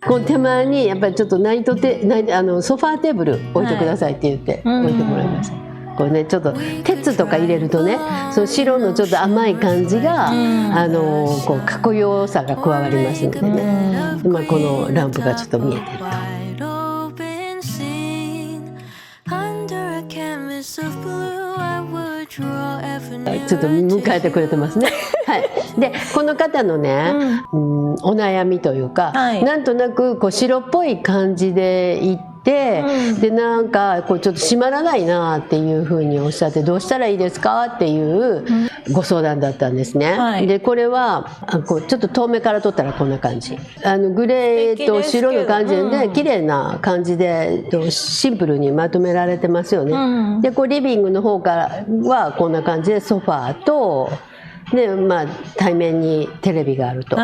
この手前にやっぱりちょっとソファーテーブル置いてくださいって言って置いてもらいました。これねちょっと鉄とか入れるとね、その白のちょっと甘い感じがこうかっこよさが加わりますのでね、まあ、このランプがちょっと見えてると。ちょっと迎えてくれてますね。はい、でこの方のね、お悩みというか、なんとなくこう白っぽい感じでいって、でなんかこうちょっと閉まらないなっていうふうにおっしゃって、どうしたらいいですかっていうご相談だったんですね。でこれはこうちょっと遠目から撮ったらこんな感じ、グレーと白の感じでね、綺麗な感じでシンプルにまとめられてますよね。でこうリビングの方からはこんな感じでソファーとで、まあ、対面にテレビがあると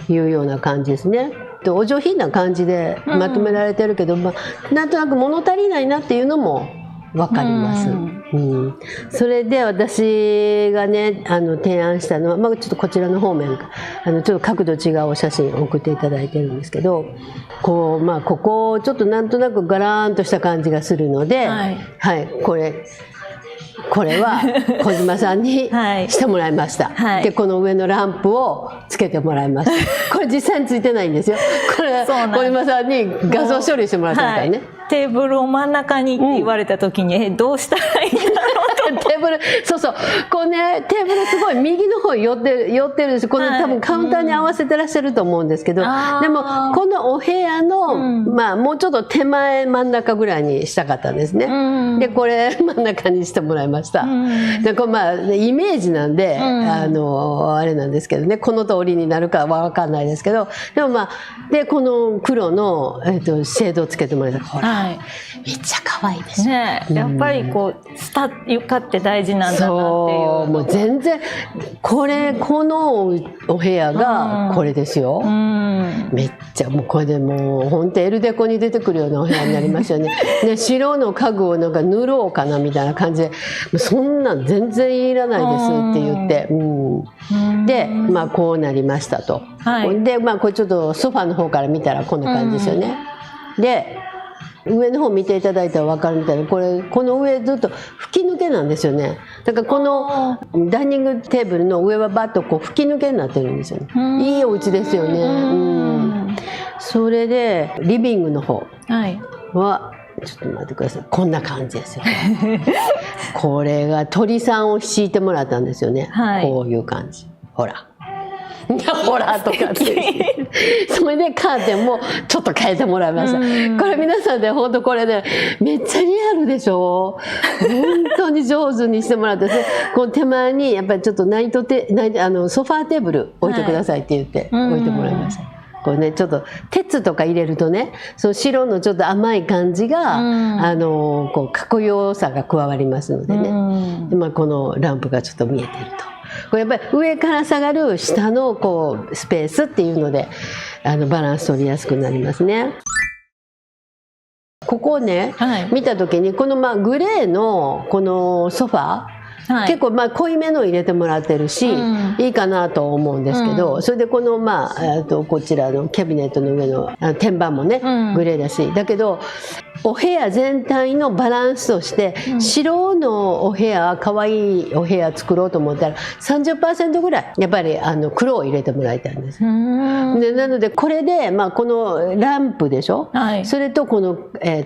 いうような感じですね。お上品な感じでまとめられてるけど、まあ、なんとなく物足りないなっていうのも分かります。それで私がね提案したのは、まあ、ちょっとこちらの方面ちょっと角度違うお写真を送っていただいてるんですけど、こう、まあ、ここちょっとなんとなくガラーンとした感じがするので、これは小島さんにしてもらいました。でこの上のランプをつけてもらいました。これ実際についてないんですよ。これ小島さんに画像処理してもらったからね。テーブルを真ん中にって言われた時に、どうしたらいいんだろうとテーブル、そうそう、こうねテーブルすごい右の方に寄ってるんです。この多分カウンターに合わせてらっしゃると思うんですけど、でもこのお部屋の、まあもうちょっと手前真ん中ぐらいにしたかったんですね。でこれ真ん中にしてもらいました。でこれまあイメージなんで、あれなんですけどね、この通りになるかは分かんないですけど、でもまあでこの黒の、シェードをつけてもらいました。ほら、めっちゃ可愛いですね。やっぱりこう床って大事なんだなっていう。そう、もう全然このお部屋がこれですよ。めっちゃもうこれでもう本当エルデコに出てくるようなお部屋になりますよね。で白の家具をなんか塗ろうかなみたいな感じで、そんなん全然いらないですって言って、でまあこうなりましたと。でまあこれちょっとソファの方から見たらこんな感じですよね。で上の方見ていただいたら分かるみたいな、この上ずっと吹き抜けなんですよね。だからこのダイニングテーブルの上はバッとこう吹き抜けになってるんですよね。いいお家ですよね。それでリビングの方はちょっと待ってください、こんな感じですよ。これが鳥さんを敷いてもらったんですよね。こういう感じ、ほらほらとかってそれでカーテンもちょっと変えてもらいました。これ皆さんで本当これねめっちゃリアルでしょ。本当に上手にしてもらって、この手前にやっぱりちょっとソファーテーブル置いてくださいって言って置いてもらいました。これねちょっと鉄とか入れるとね、その白のちょっと甘い感じがこうかっこよさが加わりますのでね、で、まあ、このランプがちょっと見えてると。これやっぱり上から下がる下のこうスペースっていうのでバランス取りやすくなりますね。ここをね、見た時にこのまあグレーのこのソファー、結構まあ濃いめの入れてもらってるし、いいかなと思うんですけど、それでこのまあこちらのキャビネットの上の天板もねグレーだし、だけどお部屋全体のバランスとして、白のお部屋、可愛いお部屋作ろうと思ったら 30% ぐらいやっぱり黒を入れてもらいたいんです。でなのでこれで、まあ、このランプでしょ、それとこの、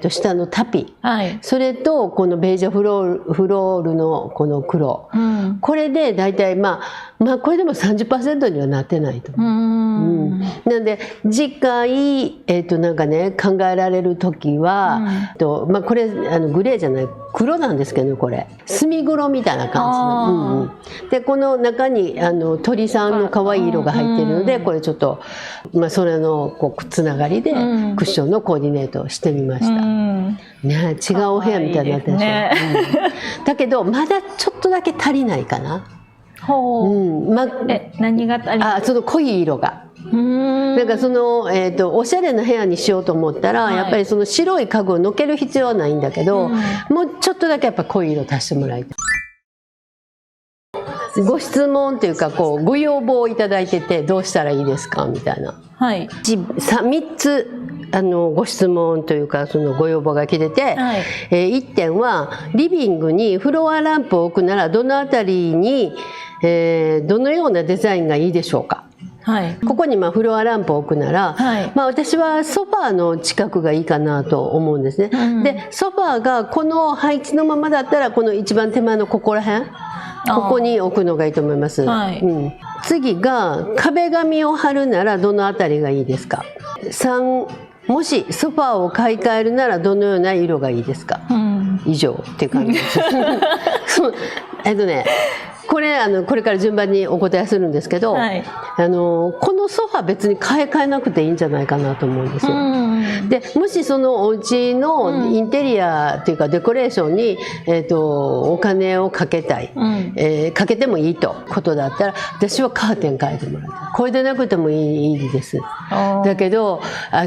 下のタピ、それとこのベージュフロールのこの黒、これで大体まあこれでも 30% にはなってないと思う。なので次回、なんかね考えられる時は、まあ、これグレーじゃない黒なんですけど、これ墨黒みたいな感じで、この中に鳥さんの可愛い色が入ってるので、これちょっと、まあ、それのこうつながりでクッションのコーディネートをしてみました。ね、違うお部屋みたいになってるでしょ。だけどまだちょっとだけ足りないかな。何が足りない？その濃い色が。なんかその、おしゃれな部屋にしようと思ったら、やっぱりその白い家具をのける必要はないんだけど、もうちょっとだけやっぱ濃い色足してもらいたい。ご質問っていうかご要望をいただいてて、どうしたらいいですかみたいな、3つご質問というかそのご要望が来てて、はい、1点はリビングにフロアランプを置くならどのあたりに、どのようなデザインがいいでしょうか。はい、ここにフロアランプを置くなら、はい、私はソファーの近くがいいかなと思うんですね、でソファーがこの配置のままだったらこの一番手前のここら辺ここに置くのがいいと思います、はい、次が壁紙を貼るならどのあたりがいいですか。3、もしソファーを買い替えるならどのような色がいいですか、以上っていう感じですそうこれから順番にお答えするんですけど、はい、このソファ別に買い替えなくていいんじゃないかなと思うんですよ。でもしそのお家のインテリアというかデコレーションに、お金をかけたい、かけてもいいとことだったら私はカーテン変えてもらいたい。これでなくてもいいです。だけどやっ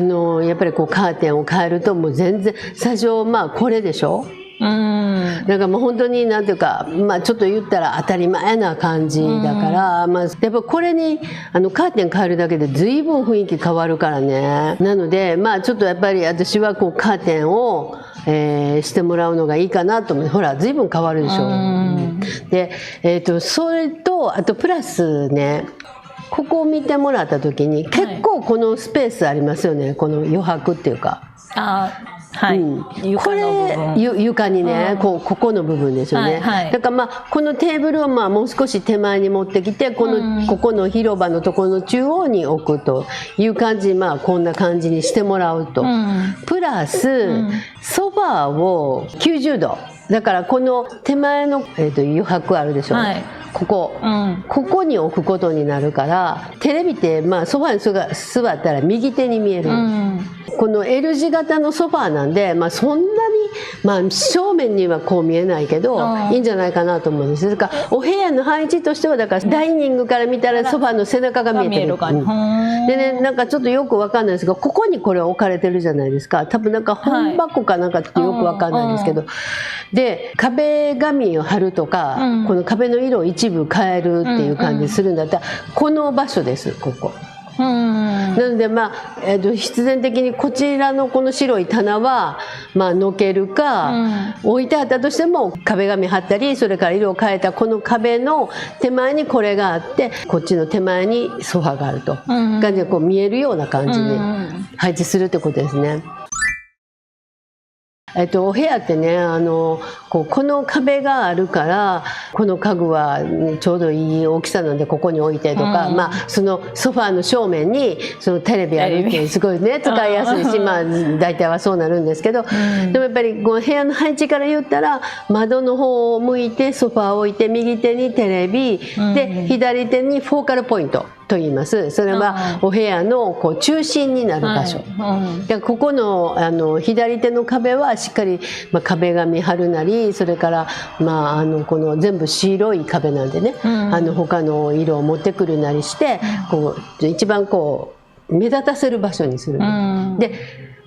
ぱりカーテンを変えるともう全然最初これでしょ。だからもう本当になんていうか、ちょっと言ったら当たり前な感じだから、やっぱこれにカーテン変えるだけで随分雰囲気変わるからね。なのでちょっとやっぱり私はカーテンを、してもらうのがいいかなと思う。ほら随分変わるでしょ。で、それとあとプラスね、ここを見てもらった時に結構このスペースありますよね。この余白っていうか。はい、これ床にね、ここの部分ですよね、だからこのテーブルをもう少し手前に持ってきてここの広場のところの中央に置くという感じ、こんな感じにしてもらうと、プラス、ソファーを90度だからこの手前の、余白あるでしょ、ここに置くことになるからテレビってソファーに座ったら右手に見える、この L 字型のソファーなんで、そんなに、正面にはこう見えないけどいいんじゃないかなと思うんです。だからお部屋の配置としてはだからダイニングから見たらソファーの背中が見えてる。でね、なんかちょっとよくわかんないですがここにこれ置かれてるじゃないですか。多分なんか本箱かなんかってよくわかんないんですけど、で壁紙を貼るとか、この壁の色を一部変えるっていう感じするんだったらこの場所です。ここなので必然的にこちらのこの白い棚はのけるか、置いてあったとしても壁紙貼ったりそれから色を変えたこの壁の手前にこれがあってこっちの手前にソファがあると感じで見えるような感じに配置するってことですね。お部屋ってねこの壁があるからこの家具はちょうどいい大きさなんでここに置いてとか、そのソファーの正面にそのテレビあるってすごいね使いやすいし大体はそうなるんですけど、でもやっぱり部屋の配置から言ったら窓の方を向いてソファーを置いて右手にテレビで左手にフォーカルポイントと言います。それはお部屋の中心になる場所、でここの左手の壁はしっかり壁紙貼るなりそれからこの全部白い壁なんでね、他の色を持ってくるなりして一番目立たせる場所にする。で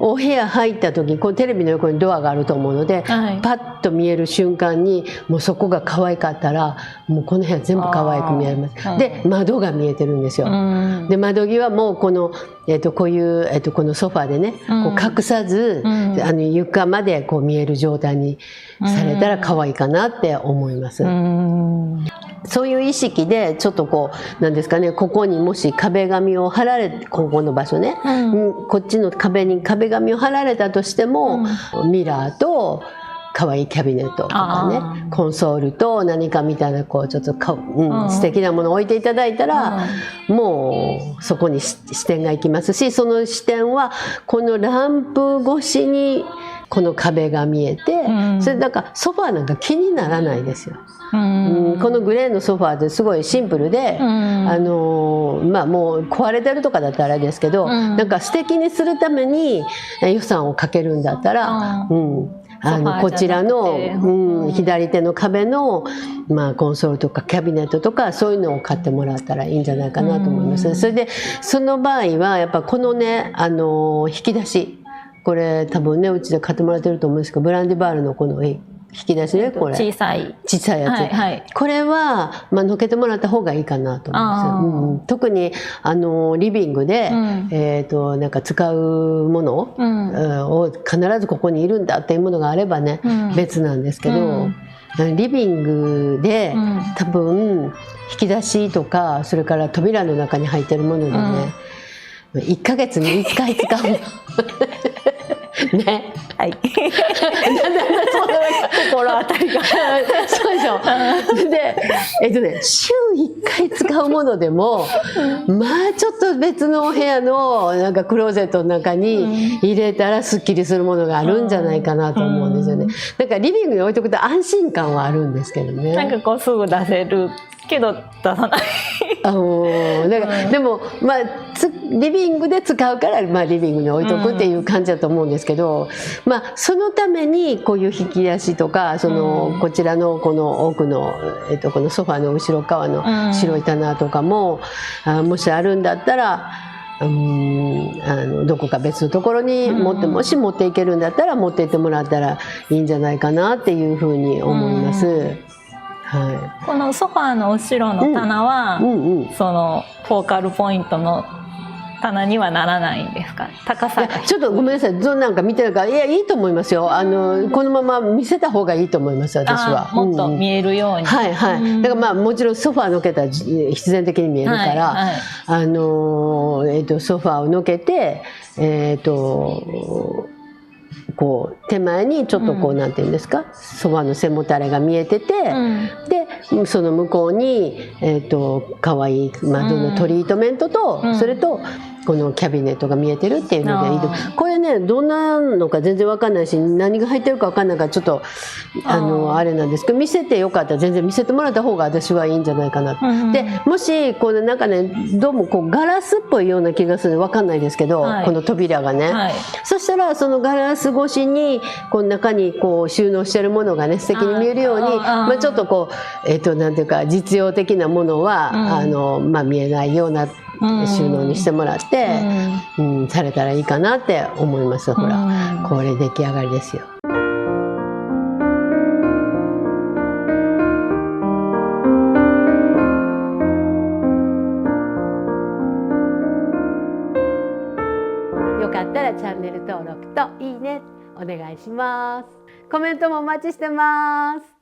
お部屋入った時このテレビの横にドアがあると思うので、パッと見える瞬間にもうそこが可愛かったらもうこの部屋全部可愛く見えます。で窓が見えてるんですよ。で窓際もこの、こういう、このソファーでね隠さず、床まで見える状態にされたら可愛いかなって思います。そういう意識でちょっとなんですかね、ここにもし壁紙を貼られてここの場所ね、こっちの壁に壁紙を貼られたとしても、ミラーと可愛いキャビネットとかねコンソールと何かみたいなちょっと素敵なものを置いていただいたら、もうそこに視点がいきますし、その視点はこのランプ越しにこの壁が見えて、それだからソファーなんか気にならないですよ。このグレーのソファーってすごいシンプルで、もう壊れてるとかだったらあれですけど、なんか素敵にするために予算をかけるんだったら、こちらの、左手の壁の、コンソールとかキャビネットとかそういうのを買ってもらったらいいんじゃないかなと思います。それでその場合はやっぱこのね引き出し、これ多分ねうちで買ってもらってると思うんですけど、ブランディバールのこの引き出しね、これ小さい。小さいやつ、はいはい。これは、まあ、のけてもらった方がいいかなと思うんですよ。特にリビングで、なんか使うものを必ずここにいるんだっていうものがあればね、別なんですけど、リビングで多分引き出しとかそれから扉の中に入ってるものでね、1ヶ月に1回使うね。はい。心当たりが。そうでしょ。で、週1回使うものでも、まあちょっと別のお部屋のなんかクローゼットの中に入れたらすっきりするものがあるんじゃないかなと思うんですよね。だからリビングに置いとくと安心感はあるんですけどね。なんかこうすぐ出せるけど出さない。だからでも、まあ、リビングで使うから、まあ、リビングに置いとくっていう感じだと思うんですけど、まあ、そのためにこういう引き出しとかこちらのこの奥の、このソファーの後ろ側の白い棚とかも、もしあるんだったらどこか別のところにもし持っていけるんだったら持っていってもらったらいいんじゃないかなっていうふうに思います。はい、このソファーの後ろの棚は、そのフォーカルポイントの棚にはならないんですか？高さがちょっとごめんなさい、なんか見てるから、いや、いいと思いますよ。このまま見せた方がいいと思います、私は。もっと見えるように。はいはい。だからまあもちろんソファーのけたら必然的に見えるから、ソファーをのけてこう手前にちょっとこう、なんていうんですか、そばの背もたれが見えてて、でその向こうに可愛い窓のトリートメントと、それとこのキャビネットが見えてるっていうのでいいと。これね、どんなのか全然わかんないし、何が入ってるかわかんないから、ちょっとあれなんですけど、見せてよかったら全然見せてもらった方が私はいいんじゃないかな。でもしこのなんかね、どうもこうガラスっぽいような気がする、わかんないですけど、この扉がね、そしたらそのガラス越しにこの中にこう収納してるものがね、素敵に見えるように、まあちょっとこうなんていうか実用的なものはまあ見えないような収納にしてもらって、されたらいいかなって思います。ほら、これ出来上がりですよ。よかったらチャンネル登録といいねお願いします。コメントもお待ちしてます。